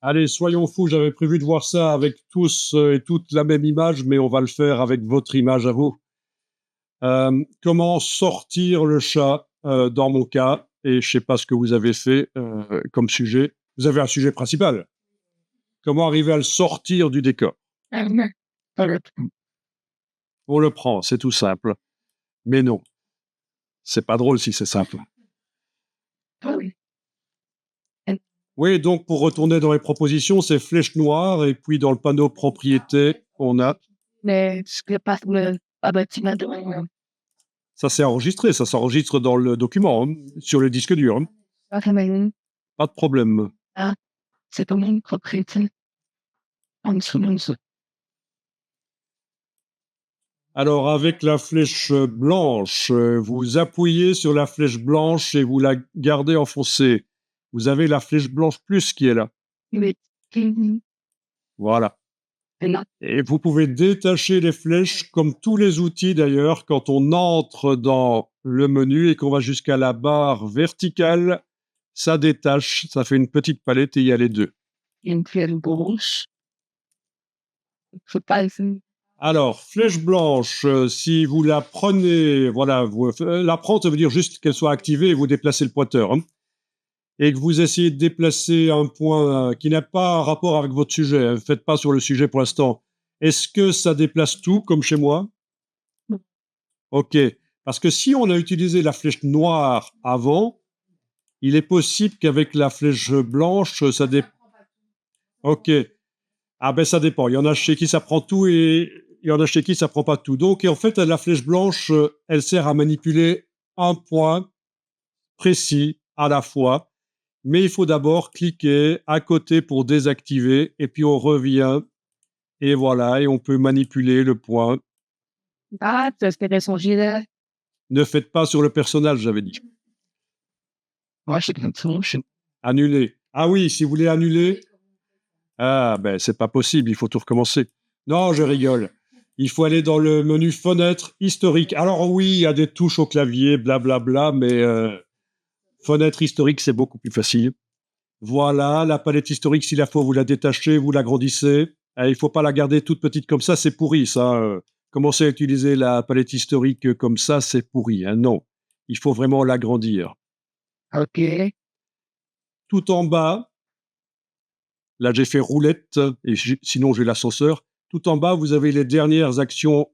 Allez, soyons fous, j'avais prévu de voir ça avec tous et toutes la même image, mais on va le faire avec votre image à vous. Comment sortir le chat, dans mon cas, et je sais pas ce que vous avez fait, comme sujet. Vous avez un sujet principal. Comment arriver à le sortir du décor? On le prend, c'est tout simple. Mais non, c'est pas drôle si c'est simple. Oui, donc pour retourner dans les propositions, c'est flèche noire et puis dans le panneau propriété, on a ça c'est enregistré, ça s'enregistre dans le document, hein, sur le disque dur, hein. Pas de problème. Alors avec la flèche blanche, vous appuyez sur la flèche blanche et vous la gardez enfoncée. Vous avez la flèche blanche plus qui est là. Voilà. Et vous pouvez détacher les flèches comme tous les outils d'ailleurs quand on entre dans le menu et qu'on va jusqu'à la barre verticale, ça détache, ça fait une petite palette et il y a les deux. Alors, flèche blanche, si vous la prenez, voilà, vous, la prendre, ça veut dire juste qu'elle soit activée et vous déplacez le pointeur, hein, et que vous essayez de déplacer un point qui n'a pas un rapport avec votre sujet. Ne faites pas sur le sujet pour l'instant. Est-ce que ça déplace tout, comme chez moi? Ok. Parce que si on a utilisé la flèche noire avant, il est possible qu'avec la flèche blanche, ça dépend. Ok. Ah ben ça dépend. Il y en a chez qui ça prend tout et il y en a chez qui ça prend pas tout. Donc en fait, la flèche blanche, elle sert à manipuler un point précis à la fois. Mais il faut d'abord cliquer à côté pour désactiver et puis on revient et voilà, et on peut manipuler le point. Ne faites pas sur le personnage, j'avais dit. Annuler. Ah oui, si vous voulez annuler, ah ben c'est pas possible, il faut tout recommencer. Non, je rigole. Il faut aller dans le menu fenêtre historique. Alors oui, il y a des touches au clavier, blablabla, mais fenêtre historique, c'est beaucoup plus facile. Voilà, la palette historique, s'il la faut, vous la détachez, vous l'agrandissez. Il faut pas la garder toute petite comme ça, c'est pourri, ça. Commencer à utiliser la palette historique comme ça, c'est pourri, hein, non. Il faut vraiment l'agrandir. Tout en bas, là j'ai fait roulette, et sinon j'ai l'ascenseur. Tout en bas, vous avez les dernières actions.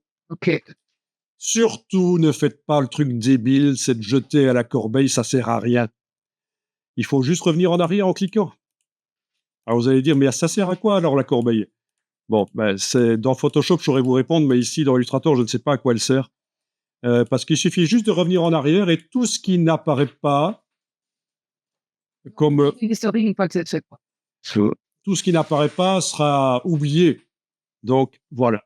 Surtout, ne faites pas le truc débile, c'est de jeter à la corbeille, ça sert à rien. Il faut juste revenir en arrière en cliquant. Alors vous allez dire, mais ça sert à quoi alors la corbeille? Bon, ben, c'est dans Photoshop, je saurais vous répondre, mais ici dans Illustrator, je ne sais pas à quoi elle sert. Parce qu'il suffit juste de revenir en arrière et tout ce qui n'apparaît pas, comme tout ce qui n'apparaît pas sera oublié. Donc voilà.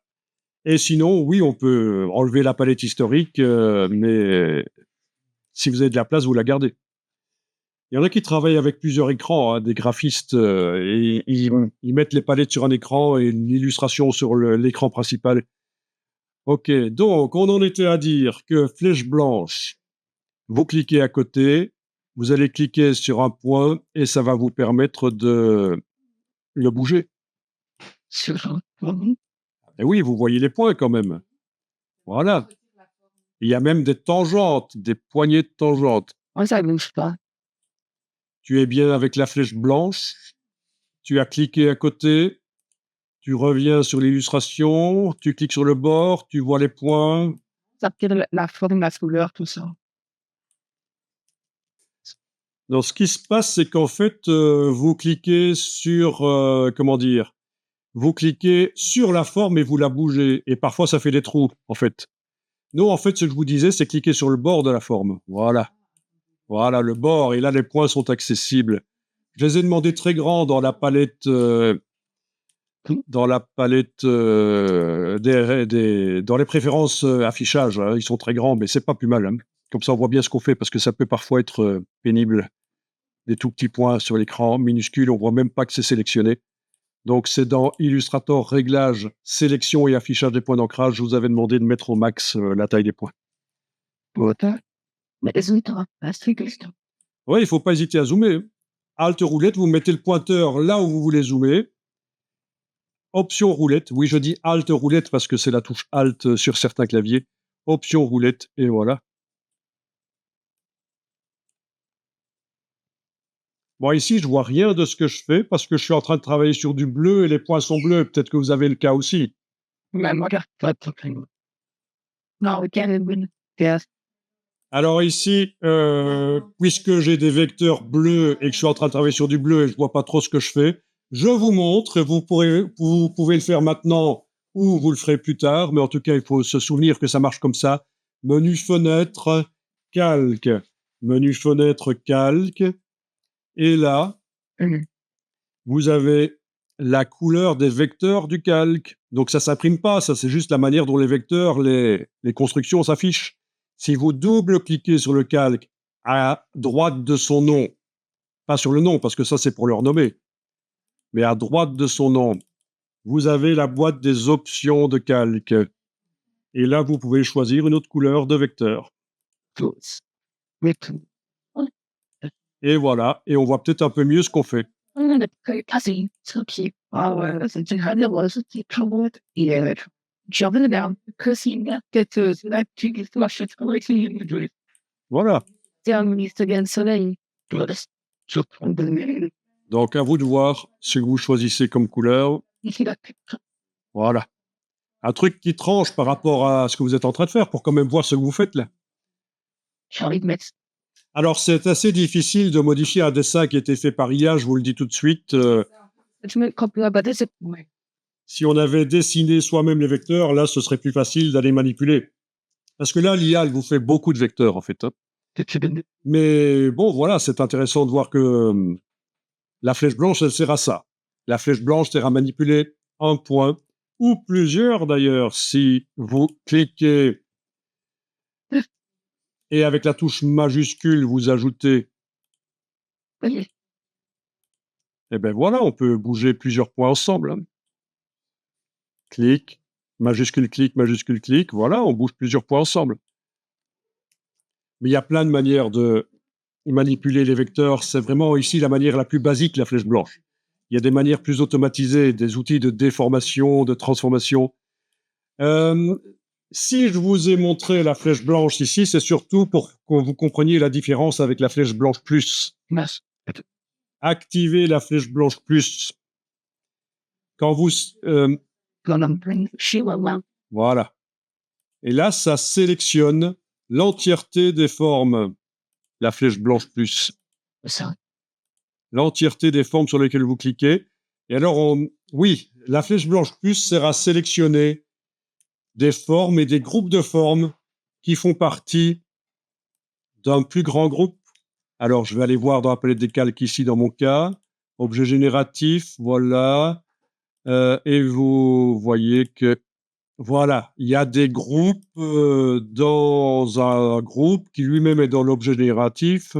Et sinon, oui, on peut enlever la palette historique, mais si vous avez de la place, vous la gardez. Il y en a qui travaillent avec plusieurs écrans, hein, des graphistes, et ils mettent les palettes sur un écran et une illustration sur l'écran principal. Ok, donc on en était à dire que flèche blanche, vous cliquez à côté, vous allez cliquer sur un point et ça va vous permettre de le bouger. Et oui, vous voyez les points quand même. Voilà. Il y a même des tangentes, des poignées de tangentes. Tu es bien avec la flèche blanche, tu as cliqué à côté, tu reviens sur l'illustration, tu cliques sur le bord, tu vois les points. Donc, ce qui se passe, c'est qu'en fait, vous cliquez sur, comment dire, vous cliquez sur la forme et vous la bougez. Et parfois, ça fait des trous, en fait. Non, en fait, ce que je vous disais, c'est cliquer sur le bord de la forme. Voilà. Voilà, le bord. Et là, les points sont accessibles. Je les ai demandés très grands dans la palette, dans les préférences affichage. Hein. Ils sont très grands, mais c'est pas plus mal. Hein. Comme ça, on voit bien ce qu'on fait, parce que ça peut parfois être pénible. Des tout petits points sur l'écran, minuscules, on voit même pas que c'est sélectionné. Donc, c'est dans Illustrator, réglages, sélection et affichage des points d'ancrage. Je vous avais demandé de mettre au max la taille des points. Oui, il faut pas hésiter à zoomer. Alt roulette, vous mettez le pointeur là où vous voulez zoomer. Option roulette. Oui, je dis Alt roulette parce que c'est la touche Alt sur certains claviers. Option roulette, et voilà. Bon, ici, je vois rien de ce que je fais parce que je suis en train de travailler sur du bleu et les points sont bleus. Peut-être que vous avez le cas aussi. Alors ici, puisque j'ai des vecteurs bleus et que je suis en train de travailler sur du bleu et je vois pas trop ce que je fais, je vous montre et vous pouvez le faire maintenant ou vous le ferez plus tard, mais en tout cas, il faut se souvenir que ça marche comme ça. Menu fenêtre, calque. Menu fenêtre, calque. Et là, vous avez la couleur des vecteurs du calque. Donc ça s'imprime pas, ça c'est juste la manière dont les vecteurs, les constructions s'affichent. Si vous double-cliquez sur le calque à droite de son nom, pas sur le nom parce que ça c'est pour le renommer, mais à droite de son nom, vous avez la boîte des options de calque. Et là, vous pouvez choisir une autre couleur de vecteur. Et voilà, et on voit peut-être un peu mieux ce qu'on fait. Voilà. Donc, à vous de voir ce que vous choisissez comme couleur. Voilà. Un truc qui tranche par rapport à ce que vous êtes en train de faire pour quand même voir ce que vous faites là. Alors, c'est assez difficile de modifier un dessin qui a été fait par IA, je vous le dis tout de suite. Si on avait dessiné soi-même les vecteurs, là, ce serait plus facile d'aller manipuler. Parce que là, l'IA, elle vous fait beaucoup de vecteurs, en fait. Hein. Mais bon, voilà, c'est intéressant de voir que la flèche blanche, elle sert à ça. La flèche blanche sert à manipuler un point, ou plusieurs d'ailleurs, si vous cliquez et avec la touche majuscule, vous ajoutez. Et bien voilà, on peut bouger plusieurs points ensemble. Hein. Clic, majuscule, clic, voilà, on bouge plusieurs points ensemble. Mais il y a plein de manières de manipuler les vecteurs. C'est vraiment ici la manière la plus basique, la flèche blanche. Il y a des manières plus automatisées, des outils de déformation, de transformation. Si je vous ai montré la flèche blanche ici, c'est surtout pour que vous compreniez la différence avec la flèche blanche plus. Activez la flèche blanche plus. Quand vous... voilà. Et là, ça sélectionne l'entièreté des formes, la flèche blanche plus. L'entièreté des formes sur lesquelles vous cliquez. Et alors, oui, la flèche blanche plus sert à sélectionner des formes et des groupes de formes qui font partie d'un plus grand groupe. Alors, je vais aller voir dans la palette des calques ici, dans mon cas. Objet génératif, voilà. Et vous voyez que, voilà, il y a des groupes dans un groupe qui lui-même est dans l'objet génératif.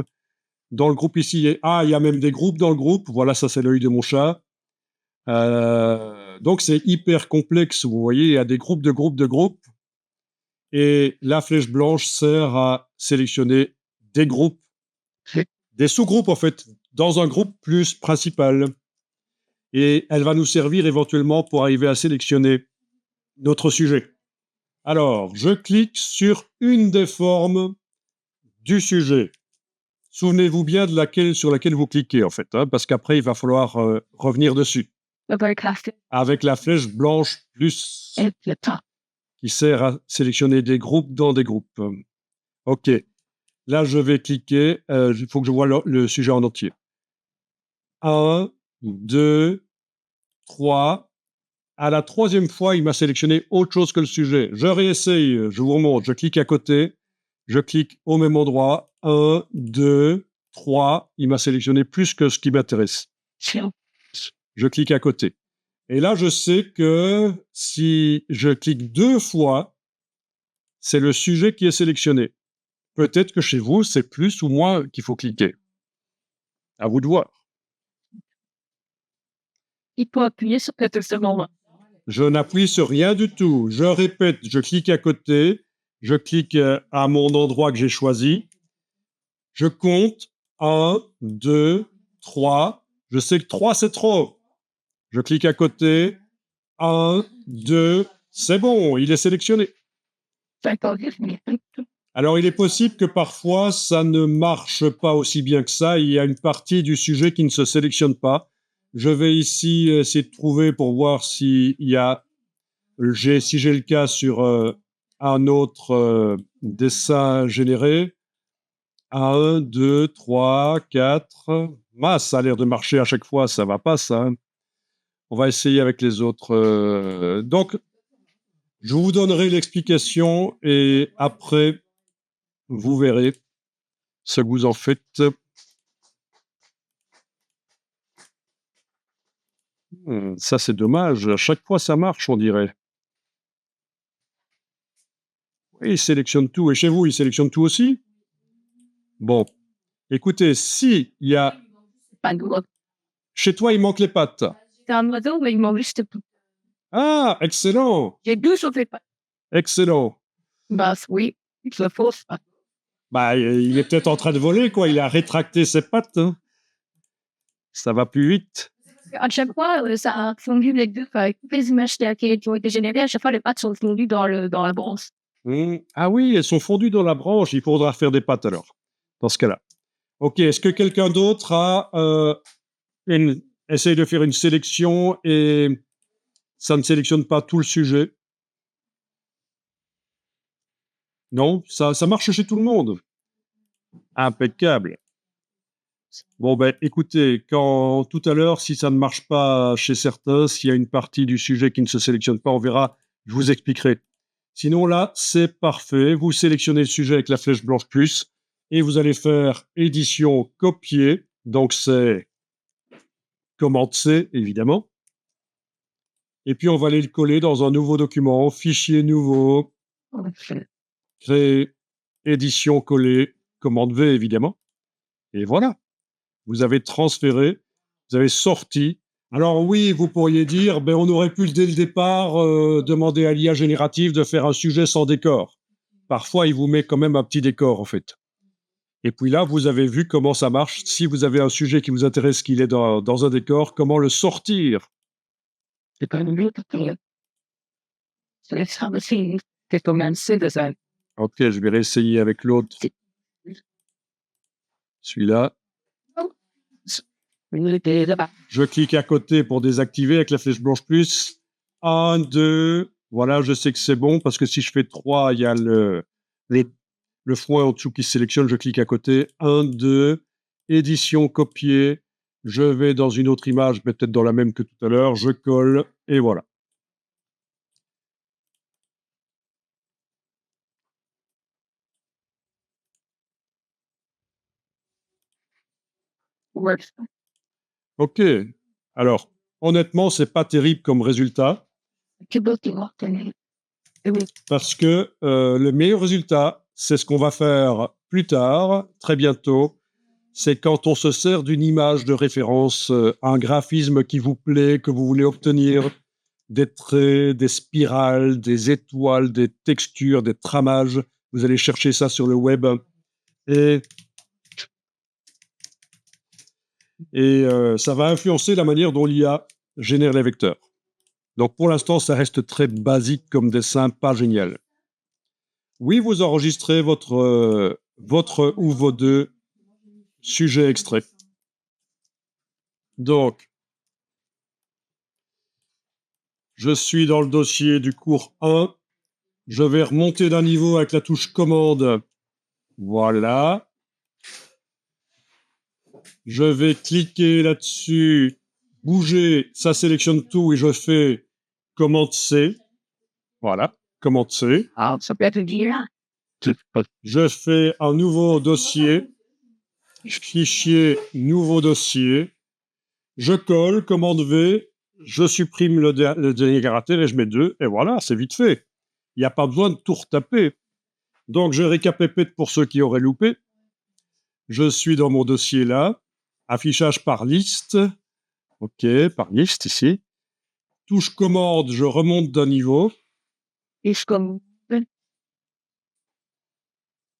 Dans le groupe ici, il y a même des groupes dans le groupe. Voilà, ça c'est l'œil de mon chat. Donc c'est hyper complexe, vous voyez, il y a des groupes de groupes de groupes. Et la flèche blanche sert à sélectionner des groupes, des sous-groupes en fait, dans un groupe plus principal. Et elle va nous servir éventuellement pour arriver à sélectionner notre sujet. Alors, je clique sur une des formes du sujet. Souvenez-vous bien de laquelle, sur laquelle vous cliquez, en fait, hein, parce qu'après, il va falloir revenir dessus. Avec la flèche blanche plus, qui sert à sélectionner des groupes dans des groupes. OK. Là, je vais cliquer. Il faut que je vois le sujet en entier. 1, 2, 3. À la troisième fois, il m'a sélectionné autre chose que le sujet. Je réessaye, je vous remonte. Je clique à côté. Je clique au même endroit. 1, 2, 3. Il m'a sélectionné plus que ce qui m'intéresse. Je clique à côté. Et là, je sais que si je clique 2 fois, c'est le sujet qui est sélectionné. Peut-être que chez vous, c'est plus ou moins qu'il faut cliquer. À vous de voir. Il faut appuyer sur ce moment. Je n'appuie sur rien du tout. Je répète, je clique à côté, je clique à mon endroit que j'ai choisi. Je compte 1, 2, 3. Je sais que 3, c'est trop. Je clique à côté. 1, 2, c'est bon, il est sélectionné. Alors, il est possible que parfois, ça ne marche pas aussi bien que ça. Il y a une partie du sujet qui ne se sélectionne pas. Je vais ici essayer de trouver pour voir si j'ai le cas sur un autre dessin généré. 1, 2, 3, 4. Ça a l'air de marcher à chaque fois, ça va pas, ça. On va essayer avec les autres. Donc, je vous donnerai l'explication et après, vous verrez ce que vous en faites. Ça, c'est dommage. À chaque fois, ça marche, on dirait. Oui, il sélectionne tout. Et chez vous, il sélectionne tout aussi? Bon. Écoutez, si il y a... Chez toi, il manque les pattes. C'est un oiseau, mais il mange juste tout. Ah, excellent. J'ai 2 sur les pattes. Excellent. Bah oui, c'est faux. Ça. Bah, il est peut-être en train de voler, quoi. Il a rétracté ses pattes. Hein. Ça va plus vite. À chaque fois, ça a fondu les deux. Avec toutes les images qui ont été générées, à chaque fois, les pattes sont fondues dans la bronze. Ah oui, elles sont fondues dans la branche. Il faudra faire des pattes alors, dans ce cas-là. Ok, est-ce que quelqu'un d'autre essaye de faire une sélection et ça ne sélectionne pas tout le sujet? Non, ça marche chez tout le monde. Impeccable. Bon, ben, écoutez, quand tout à l'heure, si ça ne marche pas chez certains, s'il y a une partie du sujet qui ne se sélectionne pas, on verra, je vous expliquerai. Sinon, là, c'est parfait. Vous sélectionnez le sujet avec la flèche blanche plus et vous allez faire édition copier. Donc, c'est commande C, évidemment. Et puis, on va aller le coller dans un nouveau document, fichier nouveau, créer, édition coller, commande V, évidemment. Et voilà. Vous avez transféré, vous avez sorti. Alors oui, vous pourriez dire, ben on aurait pu dès le départ demander à l'IA générative de faire un sujet sans décor. Parfois, il vous met quand même un petit décor, en fait. Et puis là, vous avez vu comment ça marche. Si vous avez un sujet qui vous intéresse, qu'il est dans un décor, comment le sortir? C'est pas une lutte. C'est comme un C de ça. Ok, je vais réessayer avec l'autre. Celui-là. Je clique à côté pour désactiver avec la flèche blanche plus. 1, 2. Voilà, je sais que c'est bon parce que si je fais 3, il y a le foin en dessous qui se sélectionne. Je clique à côté. 1, 2. Édition copier. Je vais dans une autre image, mais peut-être dans la même que tout à l'heure. Je colle et voilà. Ok. Alors, honnêtement, c'est pas terrible comme résultat. Parce que le meilleur résultat, c'est ce qu'on va faire plus tard, très bientôt. C'est quand on se sert d'une image de référence, un graphisme qui vous plaît, que vous voulez obtenir, des traits, des spirales, des étoiles, des textures, des tramages. Vous allez chercher ça sur le web. Et ça va influencer la manière dont l'IA génère les vecteurs. Donc pour l'instant, ça reste très basique comme dessin, pas génial. Oui, vous enregistrez votre ou vos deux sujets extraits. Donc, je suis dans le dossier du cours 1. Je vais remonter d'un niveau avec la touche commande. Voilà. Je vais cliquer là-dessus, bouger, ça sélectionne tout et je fais commande C. Voilà, commande C. Ah, ça peut être dire. Je fais un nouveau dossier, fichier, nouveau dossier. Je colle, commande V, je supprime le dernier caractère et je mets 2. Et voilà, c'est vite fait. Il n'y a pas besoin de tout retaper. Donc, je récapépète pour ceux qui auraient loupé. Je suis dans mon dossier là. Affichage par liste. OK, par liste ici. Touche commande, je remonte d'un niveau. Et je comme.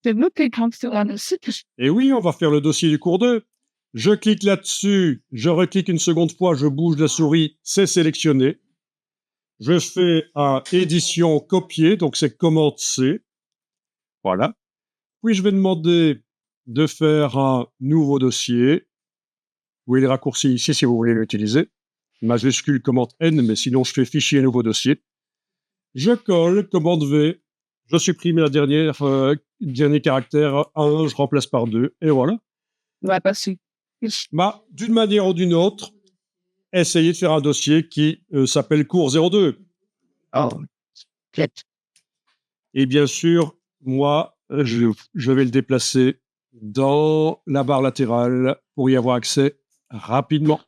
C'est nous qui sommes sur un site. Et oui, on va faire le dossier du cours 2. Je clique là-dessus, je reclique une seconde fois, je bouge la souris, c'est sélectionné. Je fais un édition copier, donc c'est commande C. Voilà. Puis je vais demander de faire un nouveau dossier. Vous voyez les raccourcis ici si vous voulez l'utiliser. Majuscule commande N, mais sinon je fais fichier nouveau dossier. Je colle, commande V, je supprime la dernier caractère 1, je remplace par 2, et voilà. Ouais, pas su. Bah, d'une manière ou d'une autre, essayez de faire un dossier qui s'appelle cours 02. Oh, peut-être. Et bien sûr, moi, je vais le déplacer dans la barre latérale pour y avoir accès rapidement.